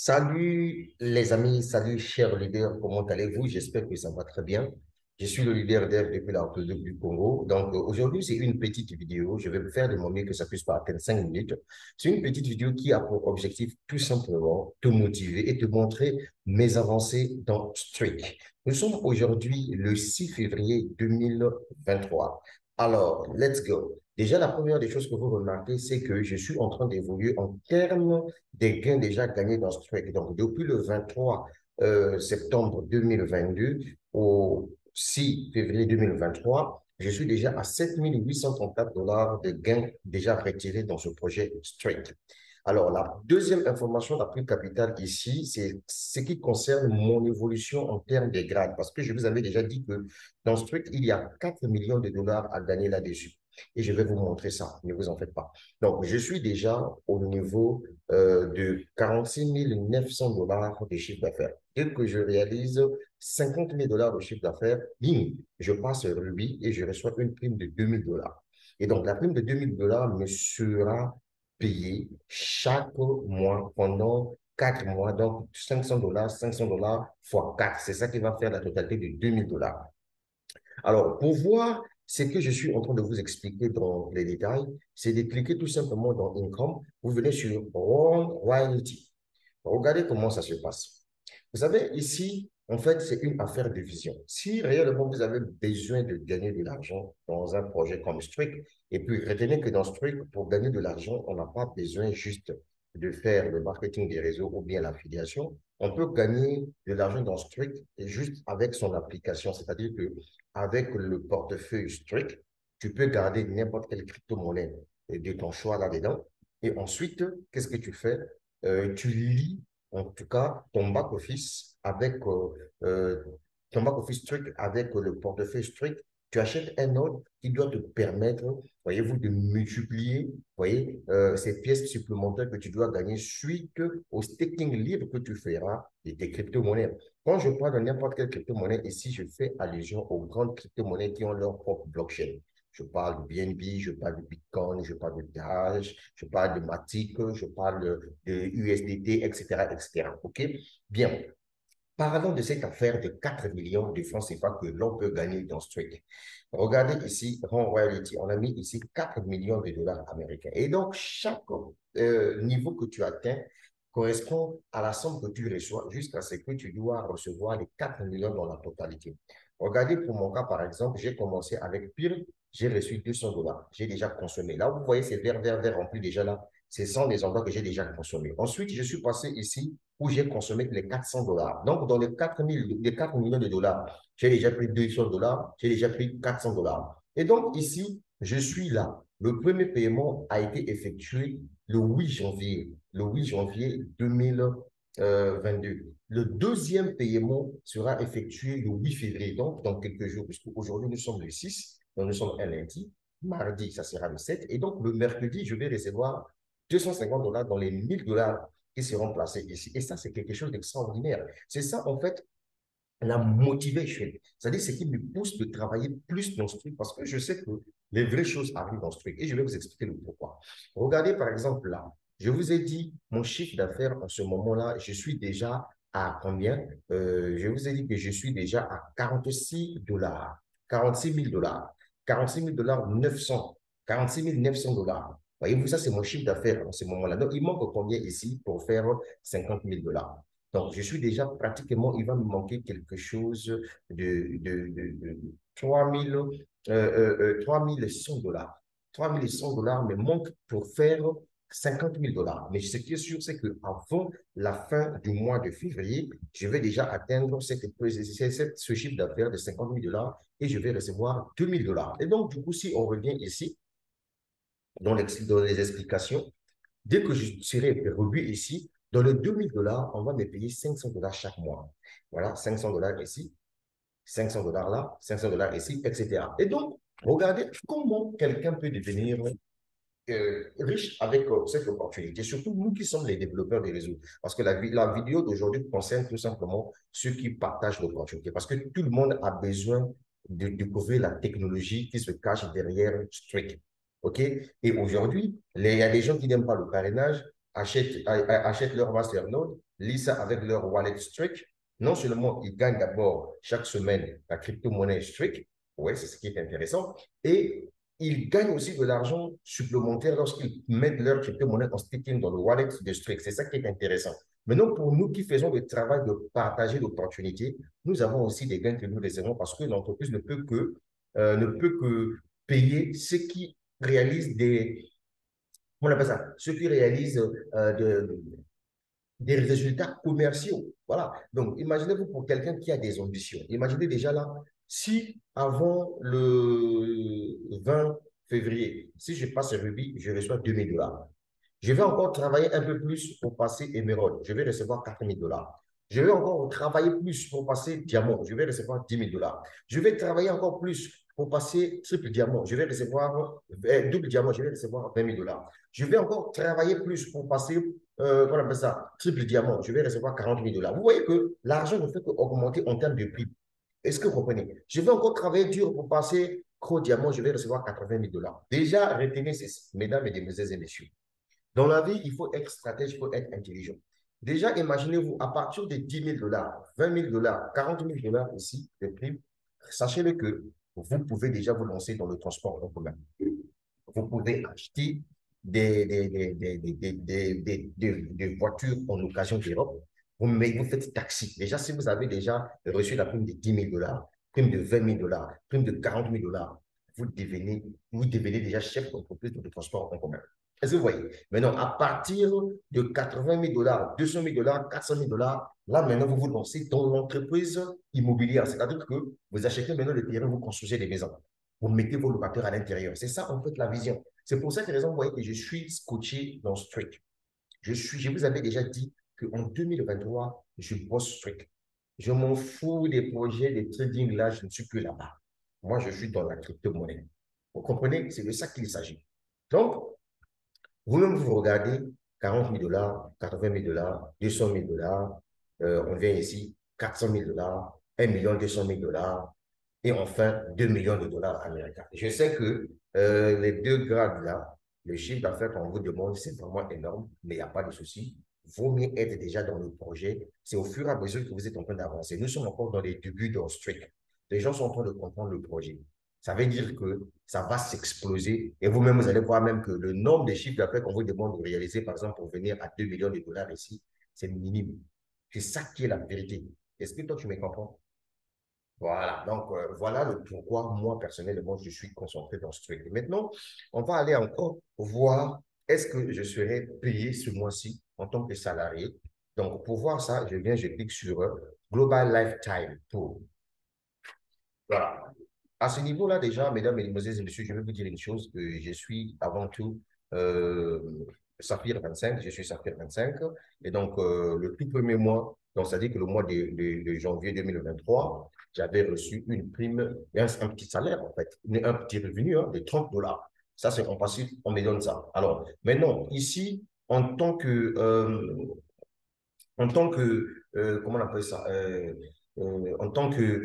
Salut les amis, salut chers leaders, comment allez-vous? J'espère que ça va très bien. Je suis le leader dev depuis la République du Congo. Donc aujourd'hui, c'est une petite vidéo. Je vais me faire de mon mieux que ça puisse pas atteindre 5 minutes. C'est une petite vidéo qui a pour objectif tout simplement te motiver et te montrer mes avancées dans Streak. Nous sommes aujourd'hui le 6 février 2023. Alors, let's go. Déjà, la première des choses que vous remarquez, c'est que je suis en train d'évoluer en termes des gains déjà gagnés dans ce trade. Donc, depuis le 23 septembre 2022 au 6 février 2023, je suis déjà à 7 834 dollars de gains déjà retirés dans ce projet Straight. Alors, la deuxième information la plus capitale ici, c'est ce qui concerne mon évolution en termes de grades. Parce que je vous avais déjà dit que dans Straight, il y a 4 millions de dollars à gagner là-dessus. Et je vais vous montrer ça, ne vous en faites pas. Donc, je suis déjà au niveau de 46 900 dollars de chiffre d'affaires. Dès que je réalise 50 000 dollars de chiffre d'affaires, bing, je passe Ruby et je reçois une prime de 2 000 dollars. Et donc, la prime de 2 000 dollars me sera payée chaque mois pendant 4 mois. Donc, 500 dollars fois 4. C'est ça qui va faire la totalité de 2 000 dollars. Alors, pour voir ce que je suis en train de vous expliquer dans les détails, c'est de cliquer tout simplement dans Income. Vous venez sur Run Royalty. Regardez comment ça se passe. Vous savez, ici, en fait, c'est une affaire de vision. Si réellement vous avez besoin de gagner de l'argent dans un projet comme Streak, et puis retenez que dans Streak, pour gagner de l'argent, on n'a pas besoin juste de faire le marketing des réseaux ou bien l'affiliation. On peut gagner de l'argent dans Streak juste avec son application. C'est-à-dire que avec le portefeuille Streak, tu peux garder n'importe quelle crypto-monnaie de ton choix là-dedans. Et ensuite, qu'est-ce que tu fais? Tu lis en tout cas ton back-office avec euh, ton back-office Strict avec le portefeuille Strict. Tu achètes un autre qui doit te permettre, voyez-vous, de multiplier, voyez, ces pièces supplémentaires que tu dois gagner suite au staking libre que tu feras de tes crypto-monnaies. Quand je parle de n'importe quelle crypto-monnaie, ici, je fais allusion aux grandes crypto-monnaies qui ont leur propre blockchain. Je parle de BNB, je parle de Bitcoin, je parle de Dash, je parle de Matic, je parle de USDT, etc., etc. OK? Bien. Parlons de cette affaire de 4 millions de francs CFA que l'on peut gagner dans ce trade. Regardez ici, Ron Royalty, on a mis ici 4 millions de dollars américains. Et donc, chaque niveau que tu atteins correspond à la somme que tu reçois jusqu'à ce que tu dois recevoir les 4 millions dans la totalité. Regardez pour mon cas, par exemple, j'ai commencé avec Pire, j'ai reçu 200 dollars. J'ai déjà consommé. Là, vous voyez ces verts remplis déjà là. Ce sont des endroits que j'ai déjà consommés. Ensuite, je suis passé ici où j'ai consommé les 400 dollars. Donc, dans les 4 millions de dollars, j'ai déjà pris 200 dollars, j'ai déjà pris 400 dollars. Et donc, ici, je suis là. Le premier paiement a été effectué le 8 janvier, le 8 janvier 2022. Le deuxième paiement sera effectué le 8 février, donc dans quelques jours, puisque aujourd'hui nous sommes le 6, donc nous sommes un lundi. Mardi, ça sera le 7. Et donc, le mercredi, je vais recevoir 250 dollars dans les 1000 dollars qui seront placés ici. Et ça, c'est quelque chose d'extraordinaire. C'est ça, en fait, la motivation. C'est-à-dire ce qui me pousse de travailler plus dans ce truc parce que je sais que les vraies choses arrivent dans ce truc. Et je vais vous expliquer le pourquoi. Regardez, par exemple, là. Je vous ai dit, mon chiffre d'affaires en ce moment-là, je suis déjà à combien? Je vous ai dit que je suis déjà à 46 dollars, 46 000 dollars, 46 000 dollars 900, 46 900 dollars. Voyez-vous, ça, c'est mon chiffre d'affaires en ce moment-là. Donc, il manque combien ici pour faire 50 000 dollars? Donc, je suis déjà pratiquement, il va me manquer quelque chose de 3 3 100 dollars. 3 100 dollars me manquent pour faire 50 000 dollars. Mais ce qui est sûr, c'est qu'avant la fin du mois de février, je vais déjà atteindre ce chiffre d'affaires de 50 000 dollars et je vais recevoir 2 000 dollars. Et donc, du coup, si on revient ici, dans les explications, dès que je serai revenu ici, dans les 2 000 dollars, on va me payer 500 dollars chaque mois. Voilà, 500 dollars ici, 500 dollars là, 500 dollars ici, etc. Et donc, regardez comment quelqu'un peut devenir riche avec cette opportunité, surtout nous qui sommes les développeurs des réseaux. Parce que la vidéo d'aujourd'hui concerne tout simplement ceux qui partagent l'opportunité. Parce que tout le monde a besoin de découvrir la technologie qui se cache derrière Streak. OK? Et aujourd'hui, il y a des gens qui n'aiment pas le parrainage, achètent leur masternode lient ça avec leur wallet Streak, non seulement ils gagnent d'abord chaque semaine la crypto-monnaie Streak, ouais, c'est ce qui est intéressant, et ils gagnent aussi de l'argent supplémentaire lorsqu'ils mettent leur crypto-monnaie en staking dans le wallet de Streak. C'est ça qui est intéressant. Maintenant, pour nous qui faisons le travail de partager l'opportunité, nous avons aussi des gains que nous réservons parce que l'entreprise ne peut que payer ceux qui réalisent on appelle ça, ceux qui réalisent des résultats commerciaux. Voilà. Donc, imaginez-vous pour quelqu'un qui a des ambitions. Imaginez déjà là, si avant le 20 février, si je passe Ruby, je reçois 2 000 $. Je vais encore travailler un peu plus pour passer émeraude. Je vais recevoir 4 000 $. Je vais encore travailler plus pour passer diamant. Je vais recevoir 10 000 $. Je vais travailler encore plus pour passer triple diamant. Je vais recevoir double diamant. Je vais recevoir 20 000 $. Je vais encore travailler plus pour passer, on appelle ça, triple diamant. Je vais recevoir 40 000 $. Vous voyez que l'argent ne fait qu'augmenter en termes de prix. Est-ce que vous comprenez? Je vais encore travailler dur pour passer gros diamant. Je vais recevoir 80 000 $. Déjà, retenez ceci, mesdames, mesdemoiselles et messieurs. Dans la vie, il faut être stratège, il faut être intelligent. Déjà, imaginez-vous, à partir de 10 000 $, 20 000 $, 40 000 $ ici, de prime, sachez-le que vous pouvez déjà vous lancer dans le transport en commun. Vous pouvez acheter des voitures en occasion d'Europe. Vous faites taxi. Déjà, si vous avez déjà reçu la prime de 10 000 $, prime de 20 000 $, prime de 40 000 $, vous devenez déjà chef d'entreprise de transport en commun. Est-ce que vous voyez? Maintenant, à partir de 80 000 $, 200 000 $, 400 000 $, là, maintenant, vous vous lancez dans l'entreprise immobilière. C'est-à-dire que vous achetez maintenant le terrain, vous construisez des maisons. Vous mettez vos locataires à l'intérieur. C'est ça, en fait, la vision. C'est pour cette raison, vous voyez que je suis coaché dans Strict. Je vous avais déjà dit qu'en 2023, je bosse Strict. Je m'en fous des projets de trading là, je ne suis plus là-bas. Moi, je suis dans la crypto-monnaie. Vous comprenez? C'est de ça qu'il s'agit. Donc, vous-même, vous regardez 40 000 $, 80 000 $, 200 000 $, on vient ici, 400 000 $, 1 200 000 $ et enfin 2 millions de dollars américains. Je sais que les deux grades-là, le chiffre d'affaires qu'on vous demande, c'est vraiment énorme, mais il n'y a pas de souci. Vaut mieux être déjà dans le projet. C'est au fur et à mesure que vous êtes en train d'avancer. Nous sommes encore dans les débuts d'un streak. Les gens sont en train de comprendre le projet. Ça veut dire que ça va s'exploser. Et vous-même, vous allez voir même que le nombre de chiffres d'affaires qu'on vous demande de réaliser, par exemple, pour venir à 2 millions de dollars ici, c'est minime. C'est ça qui est la vérité. Est-ce que toi, tu me comprends? Voilà, donc voilà le pourquoi moi personnellement je suis concentré dans ce truc. Et maintenant, on va aller encore voir est-ce que je serai payé ce mois-ci en tant que salarié. Donc pour voir ça, je clique sur Global Lifetime Tool. Voilà. À ce niveau-là, déjà, mesdames, mesdemoiselles et messieurs, je vais vous dire une chose, que je suis avant tout euh, Saphir 25, je suis Saphir 25. Et donc, le tout premier mois, donc c'est-à-dire que le mois de janvier 2023, j'avais reçu une prime, et un petit salaire, en fait, un petit revenu de 30 $. Ça, c'est en principe, on me donne ça. Alors, maintenant, ici, en tant que comment on appelle ça, en tant que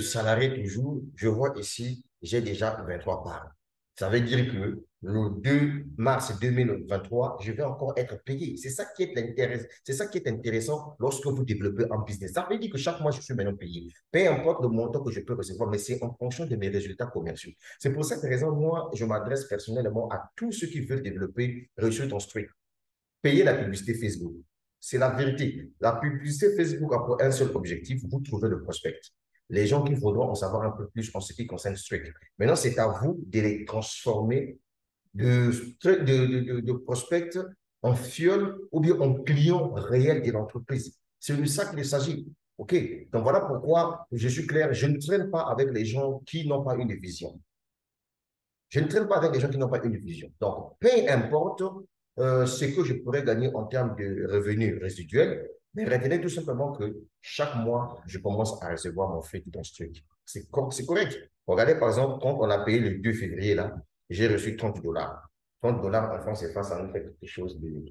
salarié toujours, je vois ici, j'ai déjà 23 parts. Ça veut dire que le 2 mars 2023, je vais encore être payé. C'est ça qui est intéressant lorsque vous développez un business. Ça veut dire que chaque mois, je suis maintenant payé. Peu importe le montant que je peux recevoir, mais c'est en fonction de mes résultats commerciaux. C'est pour cette raison, moi, je m'adresse personnellement à tous ceux qui veulent développer, réussir ton streak. Payer la publicité Facebook. C'est la vérité. La publicité Facebook a pour un seul objectif, vous trouvez le prospect. Les gens qui voudront en savoir un peu plus en ce qui concerne Strict. Maintenant, c'est à vous de les transformer de prospect en fiole ou bien en client réel de l'entreprise. C'est de ça qu'il s'agit. OK? Donc voilà pourquoi je suis clair. Je ne traîne pas avec les gens qui n'ont pas une vision. Je ne traîne pas avec des gens qui n'ont pas une vision. Donc, peu importe ce que je pourrais gagner en termes de revenus résiduels, mais retenez tout simplement que chaque mois, je commence à recevoir mon fric dans ce truc. C'est correct. Regardez, par exemple, quand on a payé le 2 février, là, j'ai reçu 30 $. 30 $ en France CFA, ça nous fait quelque chose de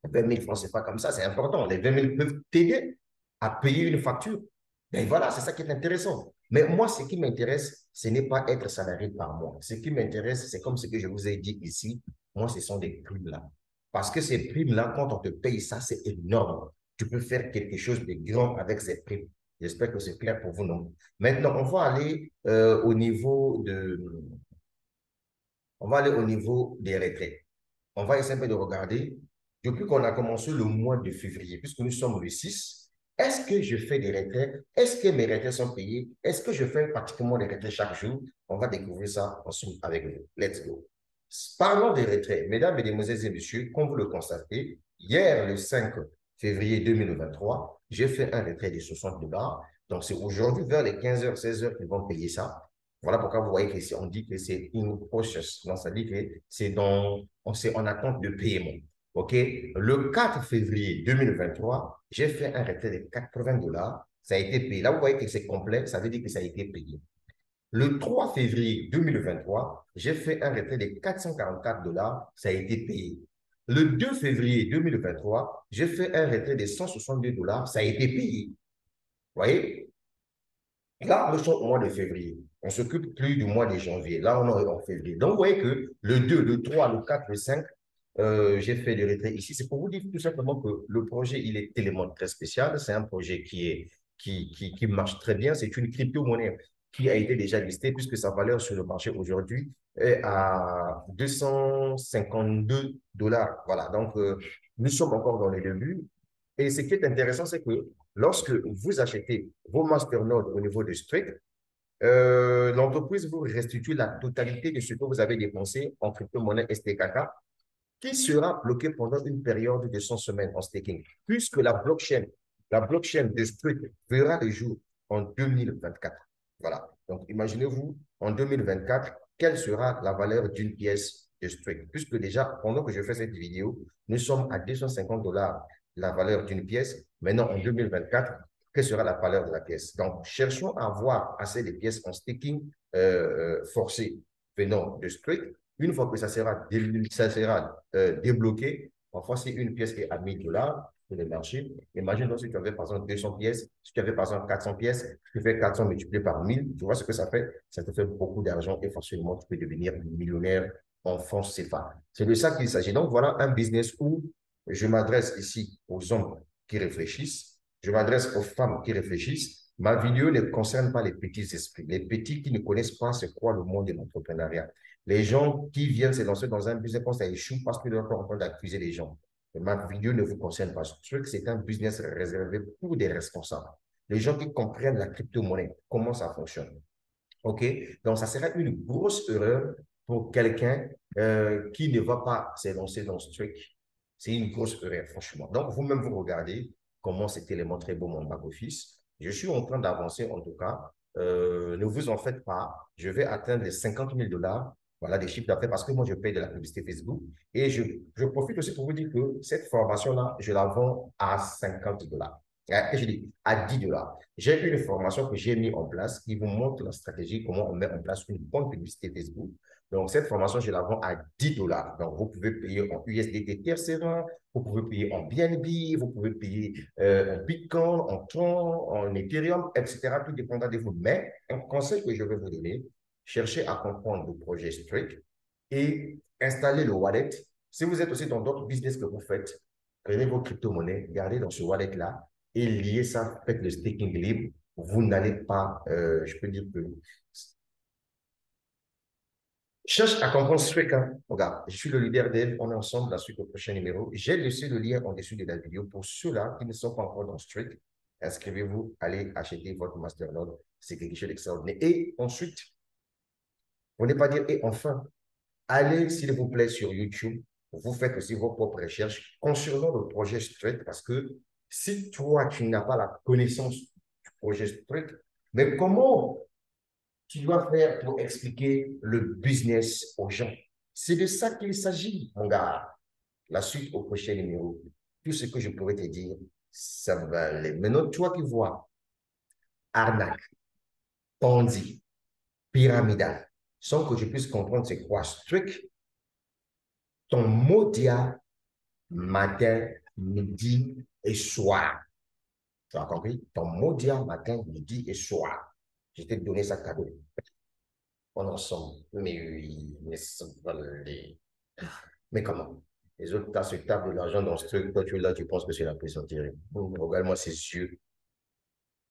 20 000 francs CFA comme ça, c'est important. Les 20 000 peuvent t'aider à payer une facture. Ben voilà, c'est ça qui est intéressant. Mais moi, ce qui m'intéresse, ce n'est pas être salarié par mois. Ce qui m'intéresse, c'est comme ce que je vous ai dit ici, moi, ce sont des primes-là. Parce que ces primes-là, quand on te paye ça, c'est énorme. tu peux faire quelque chose de grand avec ces primes. J'espère que c'est clair pour vous, non? Maintenant, on va aller au niveau des retraits. On va essayer un peu de regarder, depuis qu'on a commencé le mois de février, puisque nous sommes le 6, est-ce que je fais des retraits? Est-ce que mes retraits sont payés? Est-ce que je fais pratiquement des retraits chaque jour? On va découvrir ça ensemble avec vous. Let's go. Parlons des retraits. Mesdames, Mesdemoiselles et Messieurs, comme vous le constatez, hier, le 5 février 2023, j'ai fait un retrait de 60 dollars. Donc, c'est aujourd'hui, vers les 15h, 16h, qu'ils vont payer ça. Voilà pourquoi vous voyez qu'on dit que c'est in process. Donc, ça dit que c'est en attente de paiement. OK? Le 4 février 2023, j'ai fait un retrait de 80 dollars. Ça a été payé. Là, vous voyez que c'est complet. Ça veut dire que ça a été payé. Le 3 février 2023, j'ai fait un retrait de 444 dollars. Ça a été payé. Le 2 février 2023, j'ai fait un retrait de 162 dollars. Ça a été payé. Vous voyez? Là, nous sommes au mois de février. On s'occupe plus du mois de janvier. Là, on est en février. Donc, vous voyez que le 2, le 3, le 4, le 5, j'ai fait des retraits ici. C'est pour vous dire tout simplement que le projet, il est tellement très spécial. C'est un projet qui marche très bien. C'est une crypto-monnaie qui a été déjà listée puisque sa valeur sur le marché aujourd'hui est à 252 dollars. Voilà. Donc, nous sommes encore dans les débuts. Et ce qui est intéressant, c'est que lorsque vous achetez vos masternodes au niveau de Strict, l'entreprise vous restitue la totalité de ce que vous avez dépensé en crypto-monnaie STKK qui sera bloqué pendant une période de 100 semaines en staking, puisque la blockchain de Strict verra le jour en 2024. Voilà. Donc, imaginez-vous, en 2024, quelle sera la valeur d'une pièce de Strict? Puisque déjà, pendant que je fais cette vidéo, nous sommes à 250 dollars la valeur d'une pièce. Maintenant, en 2024, quelle sera la valeur de la pièce? Donc, cherchons à avoir assez de pièces en staking forcé venant de Strict. Une fois que ça sera débloqué, parfois si une pièce est à 1000 dollars sur le marché, imagine donc si tu avais par exemple 200 pièces, si tu avais par exemple 400 pièces, tu fais 400 multiplié par 1000, tu vois ce que ça fait? Ça te fait beaucoup d'argent et forcément tu peux devenir millionnaire en fonds CFA. C'est de ça qu'il s'agit. Donc voilà un business où je m'adresse ici aux hommes qui réfléchissent, je m'adresse aux femmes qui réfléchissent. Ma vidéo ne concerne pas les petits esprits, les petits qui ne connaissent pas c'est quoi le monde de l'entrepreneuriat. Les gens qui viennent se lancer dans un business quand ça échoue parce qu'ils sont en train d'accuser les gens. Ma vidéo ne vous concerne pas. Ce truc, c'est un business réservé pour des responsables. Les gens qui comprennent la crypto-monnaie, comment ça fonctionne. OK? Donc, ça serait une grosse erreur pour quelqu'un qui ne va pas se lancer dans ce truc. C'est une grosse erreur, franchement. Donc, vous-même, vous regardez comment cet élément très beau, mon back-office. Je suis en train d'avancer, en tout cas. Ne vous en faites pas. Je vais atteindre les 50 000 dollars. Voilà, des chiffres d'affaires parce que moi, je paye de la publicité Facebook. Et je profite aussi pour vous dire que cette formation-là, je la vends à 50 dollars. Je dis à 10 dollars. J'ai une formation que j'ai mise en place qui vous montre la stratégie, comment on met en place une bonne publicité Facebook. Donc, cette formation, je la vends à 10 dollars. Donc, vous pouvez payer en USDT Tercera, vous pouvez payer en BNB, vous pouvez payer en Bitcoin, en Tron, en Ethereum, etc. Tout dépendra de vous. Mais un conseil que je vais vous donner, cherchez à comprendre le projet Strict et installez le wallet. Si vous êtes aussi dans d'autres business que vous faites, prenez vos crypto-monnaies, gardez dans ce wallet-là et liez ça, faites le staking libre. Vous n'allez pas, je peux dire que cherche à comprendre ce truc. Hein. Regarde, je suis le leader d'Eve. On est ensemble la suite au prochain numéro. J'ai laissé le lien en dessous de la vidéo pour ceux-là qui ne sont pas encore dans ce truc. Inscrivez-vous, allez acheter votre masternode. C'est quelque chose d'extraordinaire. Et ensuite, on n'est pas dire, et enfin, allez, s'il vous plaît, sur YouTube. Vous faites aussi vos propres recherches concernant le projet Straight parce que si toi, tu n'as pas la connaissance du projet Straight, mais comment tu dois faire pour expliquer le business aux gens? C'est de ça qu'il s'agit, mon gars. La suite au prochain numéro. Tout ce que je pourrais te dire, ça va aller. Maintenant, toi qui vois arnaque, Ponzi, pyramidal, sans que je puisse comprendre c'est quoi ce truc, ton mot dia matin, midi et soir. Tu as compris? Ton mot dia matin, midi et soir. Je t'ai donné ça cadeau. On ensemble. Mais oui, mais ça va aller. Mais comment? Les autres tasses se tapent de l'argent dans ce truc. Toi, tu es là, tu penses que c'est la plaisanterie. Regarde-moi ces yeux.